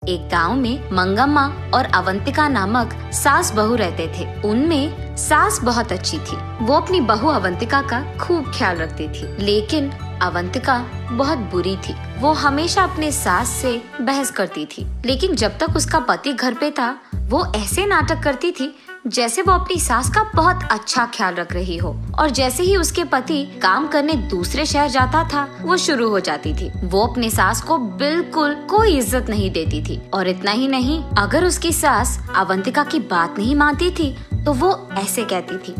एक गांव में मंगम्मा और अवंतिका नामक सास बहू रहते थे। उनमें सास बहुत अच्छी थी। वो अपनी बहू अवंतिका का खूब ख्याल रखती थी, लेकिन अवंतिका बहुत बुरी थी। वो हमेशा अपने सास से बहस करती थी, लेकिन जब तक उसका पति घर पे था वो ऐसे नाटक करती थी जैसे वो अपनी सास का बहुत अच्छा ख्याल रख रही हो। और जैसे ही उसके पति काम करने दूसरे शहर जाता था वो शुरू हो जाती थी। वो अपनी सास को बिल्कुल कोई इज्जत नहीं देती थी। और इतना ही नहीं, अगर उसकी सास अवंतिका की बात नहीं मानती थी तो वो ऐसे कहती थी,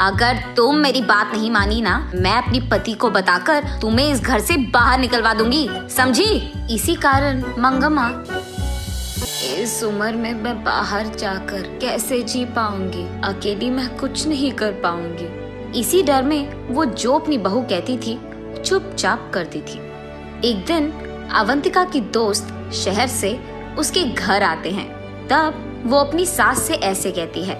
अगर तुम मेरी बात नहीं मानी ना, मैं अपनी पति को बताकर तुम्हें इस घर से बाहर निकलवा दूंगी, समझी। इसी कारण मंगम्मा, इस उम्र में मैं बाहर जाकर कैसे जी पाऊंगी, अकेली मैं कुछ नहीं कर पाऊंगी। इसी डर में वो जो अपनी बहू कहती थी चुपचाप करती थी। एक दिन अवंतिका की दोस्त शहर से उसके घर आते हैं। तब वो अपनी सास से ऐसे कहती है,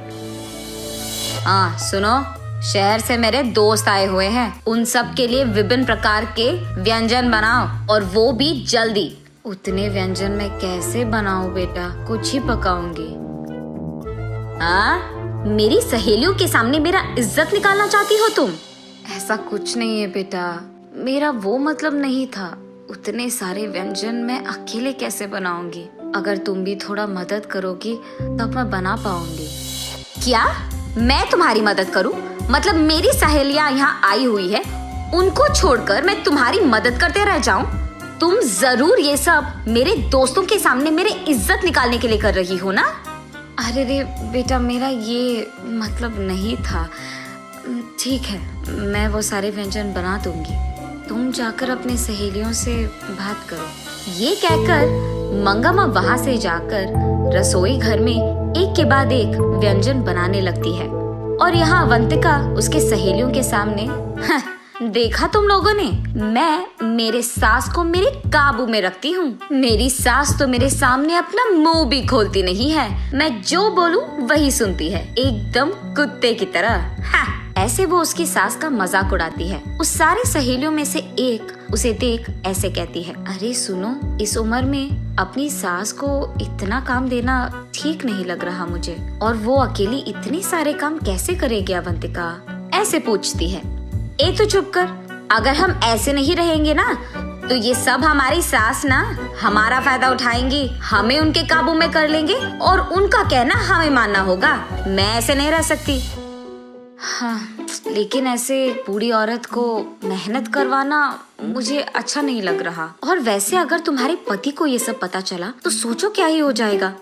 हाँ सुनो, शहर से मेरे दोस्त आए हुए हैं, उन सब के लिए विभिन्न प्रकार के व्यंजन बनाओ और वो भी जल्दी। उतने व्यंजन मैं कैसे बनाऊं बेटा, कुछ ही पकाऊंगी। हाँ, मेरी सहेलियों के सामने मेरा इज्जत निकालना चाहती हो तुम? ऐसा कुछ नहीं है बेटा, मेरा वो मतलब नहीं था। उतने सारे व्यंजन मैं अकेले कैसे बनाऊंगी? अगर तुम भी थोड़ा मदद करोगी तब मैं बना पाऊंगी। क्या मैं तुम्हारी मदद करूं? मतलब मेरी सहेलियां यहाँ आई हुई है, उनको छोड़कर मैं तुम्हारी मदद करते रह जाऊं? तुम जरूर ये सब मेरे दोस्तों के सामने मेरे इज्जत निकालने के लिए कर रही हो ना? अरे रे बेटा, मेरा ये मतलब नहीं था। ठीक है, मैं वो सारे व्यंजन बना दूंगी, तुम जाकर अपनी सहेलियों से बात करो। ये कहकर मंगम्मा वहाँ से जाकर रसोई घर में एक के बाद एक व्यंजन बनाने लगती है। और यहाँ अवंतिका उसके सहेलियों के सामने, देखा तुम लोगों ने, मैं मेरे सास को मेरे काबू में रखती हूँ। मेरी सास तो मेरे सामने अपना मुंह भी खोलती नहीं है, मैं जो बोलूँ वही सुनती है, एकदम कुत्ते की तरह। ऐसे वो उसकी सास का मजाक उड़ाती है। उस सारे सहेलियों में से एक उसे देख ऐसे कहती है, अरे सुनो, इस उम्र में अपनी सास को इतना काम देना ठीक नहीं लग रहा मुझे, और वो अकेली इतने सारे काम कैसे करेगी अवंतिका? ऐसे पूछती है। ए तो चुप कर, अगर हम ऐसे नहीं रहेंगे ना तो ये सब हमारी सास ना हमारा फायदा उठाएंगी, हमें उनके काबू में कर लेंगे और उनका कहना हमें मानना होगा। मैं ऐसे नहीं रह सकती। हाँ, लेकिन ऐसे बूढ़ी औरत को मेहनत करवाना मुझे अच्छा नहीं लग रहा। और वैसे अगर तुम्हारे पति को ये सब पता चला तो सोचो क्या ही हो जाएगा।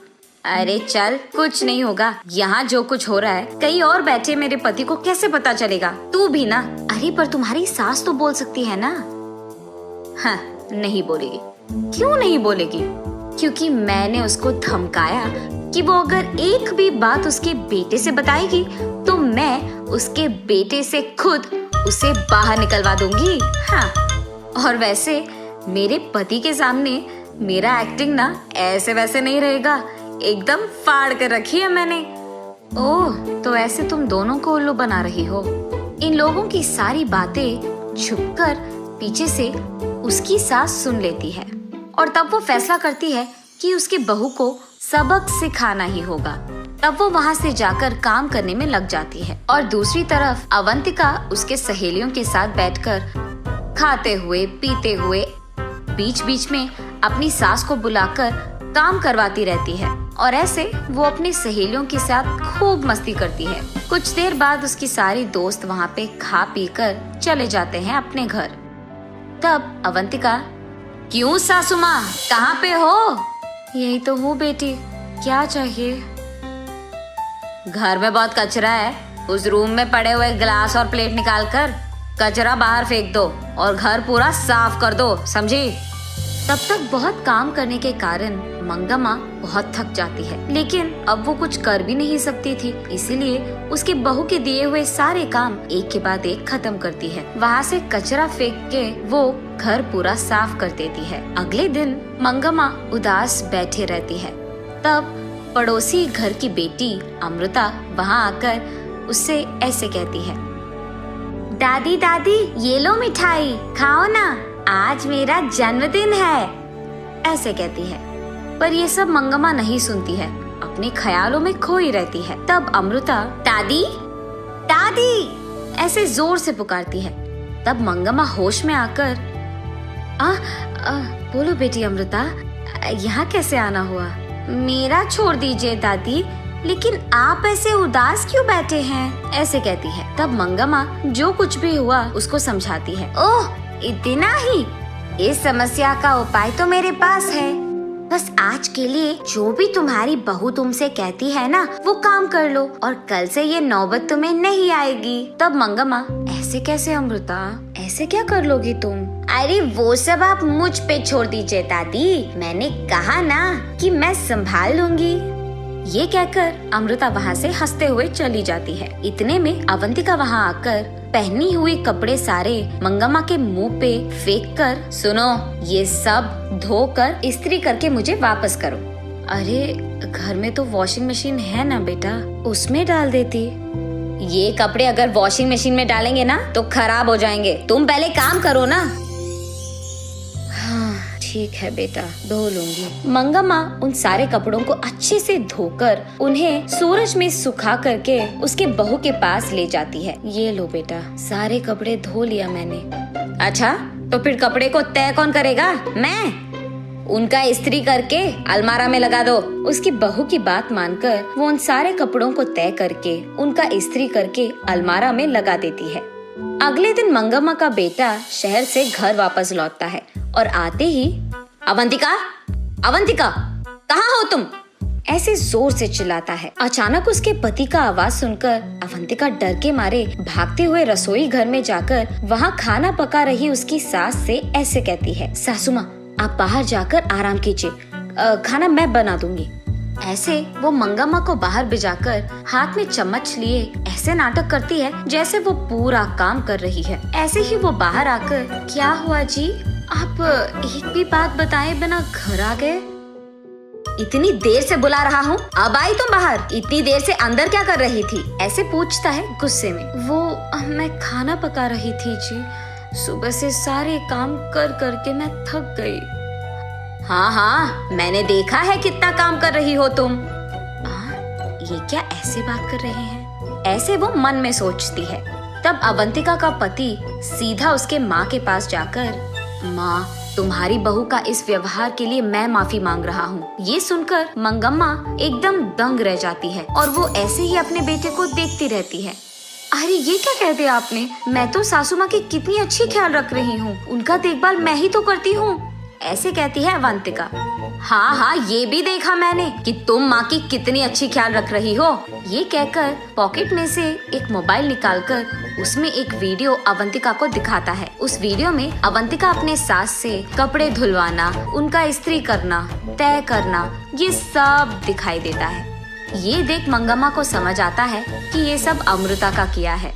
अरे चल, कुछ नहीं होगा। यहाँ जो कुछ हो रहा है कहीं और बैठे मेरे पति को कैसे पता चलेगा? तू भी ना। अरे पर तुम्हारी सास तो बोल सकती है ना। हाँ, नहीं बोलेगी। क्यों नहीं बोलेगी? क्योंकि मैंने उसको धमकाया कि वो अगर एक भी बात उसके बेटे से बताएगी तो मैं उसके बेटे से खुद उसे बाहर निकलवा दूंगी। हाँ, और वैसे मेरे पति के सामने मेरा एक्टिंग ना ऐसे वैसे नहीं रहेगा, एकदम फाड़ कर रखी है मैंने। ओह, तो ऐसे तुम दोनों को उल्लू बना रही हो। इन लोगों की सारी बातें छुपकर पीछे से उसकी सास सुन लेती है और तब वो फैसला करती है कि उसकी बहू को सबक सिखाना ही होगा। तब वो वहाँ से जाकर काम करने में लग जाती है। और दूसरी तरफ अवंतिका उसके सहेलियों के साथ बैठकर खाते हुए पीते हुए बीच बीच में अपनी सास को बुलाकर काम करवाती रहती है। और ऐसे वो अपनी सहेलियों के साथ खूब मस्ती करती है। कुछ देर बाद उसकी सारी दोस्त वहाँ पे खा पी कर चले जाते हैं अपने घर। तब अवंतिका, क्यों सासू माँ, कहाँ पे हो? यही तो हूँ बेटी, क्या चाहिए? घर में बहुत कचरा है, उस रूम में पड़े हुए गिलास और प्लेट निकाल कर कचरा बाहर फेंक दो और घर पूरा साफ कर दो, समझी? तब तक बहुत काम करने के कारण मंगम्मा बहुत थक जाती है, लेकिन अब वो कुछ कर भी नहीं सकती थी, इसीलिए उसके बहू के दिए हुए सारे काम एक के बाद एक खत्म करती है। वहाँ से कचरा फेंक के वो घर पूरा साफ कर देती है। अगले दिन मंगम्मा उदास बैठे रहती है। तब पड़ोसी घर की बेटी अमृता वहाँ आकर उससे ऐसे कहती है, दादी दादी, ये लो मिठाई, खाओ ना, आज मेरा जन्मदिन है। ऐसे कहती है। पर ये सब मंगम्मा नहीं सुनती है, अपने ख्यालों में खोई रहती है। तब अमृता दादी दादी ऐसे जोर से पुकारती है। तब मंगम्मा होश में आकर बोलो बेटी अमृता, यहाँ कैसे आना हुआ? मेरा छोड़ दीजिए दादी, लेकिन आप ऐसे उदास क्यों बैठे हैं? ऐसे कहती है। तब मंगम्मा जो कुछ भी हुआ उसको समझाती है। ओह, इतना ही? इस समस्या का उपाय तो मेरे पास है। बस आज के लिए जो भी तुम्हारी बहू तुमसे कहती है ना, वो काम कर लो और कल से ये नौबत तुम्हें नहीं आएगी। तब मंगम्मा, ऐसे कैसे अमृता, ऐसे क्या कर लोगी तुम? अरे वो सब आप मुझ पे छोड़ दीजिए दादी, मैंने कहा ना कि मैं संभाल लूंगी। ये कहकर अमृता वहाँ से हंसते हुए चली जाती है। इतने में अवंतिका वहाँ आकर पहनी हुई कपड़े सारे मंगम्मा के मुंह पे फेंक कर, सुनो, ये सब धोकर इस्त्री करके मुझे वापस करो। अरे घर में तो वॉशिंग मशीन है ना बेटा, उसमें डाल देती। ये कपड़े अगर वॉशिंग मशीन में डालेंगे ना तो खराब हो जाएंगे, तुम पहले काम करो ना। ठीक है बेटा, धो लूंगी। मंगम्मा उन सारे कपड़ों को अच्छे से धोकर उन्हें सूरज में सुखा करके उसके बहू के पास ले जाती है। ये लो बेटा, सारे कपड़े धो लिया मैंने। अच्छा, तो फिर कपड़े को तय कौन करेगा? मैं? उनका इस्त्री करके अलमारा में लगा दो। उसकी बहू की बात मानकर वो उन सारे कपड़ों को तय करके उनका इस्त्री करके अलमारा में लगा देती है। अगले दिन मंगम्मा का बेटा शहर से घर वापस लौटता है और आते ही अवंतिका, अवंतिका, कहाँ हो तुम? ऐसे जोर से चिल्लाता है। अचानक उसके पति का आवाज सुनकर अवंतिका डर के मारे भागते हुए रसोई घर में जाकर वहाँ खाना पका रही उसकी सास से ऐसे कहती है, सासू माँ, आप बाहर जाकर आराम कीजिए, खाना मैं बना दूंगी। ऐसे वो मंगम्मा को बाहर भिजाकर हाथ में चम्मच लिए ऐसे नाटक करती है जैसे वो पूरा काम कर रही है। ऐसे ही वो बाहर आकर, क्या हुआ जी, आप एक भी बात बताए बिना घर आ गए? इतनी देर से बुला रहा हूँ, अब आई तुम बाहर? इतनी देर से अंदर क्या कर रही थी? ऐसे पूछता है गुस्से में। वो मैं खाना पका रही थी जी, सुबह से सारे काम कर करके मैं थक गई। हाँ हाँ, मैंने देखा है कितना काम कर रही हो तुम। ये क्या ऐसे बात कर रहे हैं? ऐसे वो मन में सोचती है। तब अवंतिका का पति सीधा उसके माँ के पास जाकर, माँ, तुम्हारी बहू का इस व्यवहार के लिए मैं माफी मांग रहा हूँ। ये सुनकर मंगम्मा एकदम दंग रह जाती है और वो ऐसे ही अपने बेटे को देखती रहती है। अरे ये क्या कह दिया आपने? मैं तो सासू माँ की कितनी अच्छी ख्याल रख रही हूँ, उनका देखभाल मैं ही तो करती हूँ, ऐसे कहती है अवंतिका। हाँ हाँ, ये भी देखा मैंने कि तुम माँ की कितनी अच्छी ख्याल रख रही हो। ये कहकर पॉकेट में से एक मोबाइल निकालकर उसमें एक वीडियो अवंतिका को दिखाता है। उस वीडियो में अवंतिका अपने सास से कपड़े धुलवाना, उनका इस्त्री करना, तय करना, ये सब दिखाई देता है। ये देख मंगम्मा को समझ आता है कि ये सब अमृता का किया है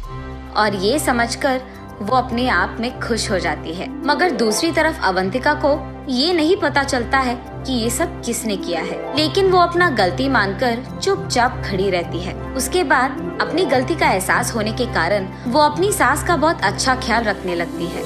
और ये समझकर वो अपने आप में खुश हो जाती है। मगर दूसरी तरफ अवंतिका को ये नहीं पता चलता है कि ये सब किसने किया है, लेकिन वो अपना गलती मानकर चुपचाप खड़ी रहती है। उसके बाद अपनी गलती का एहसास होने के कारण वो अपनी सास का बहुत अच्छा ख्याल रखने लगती है।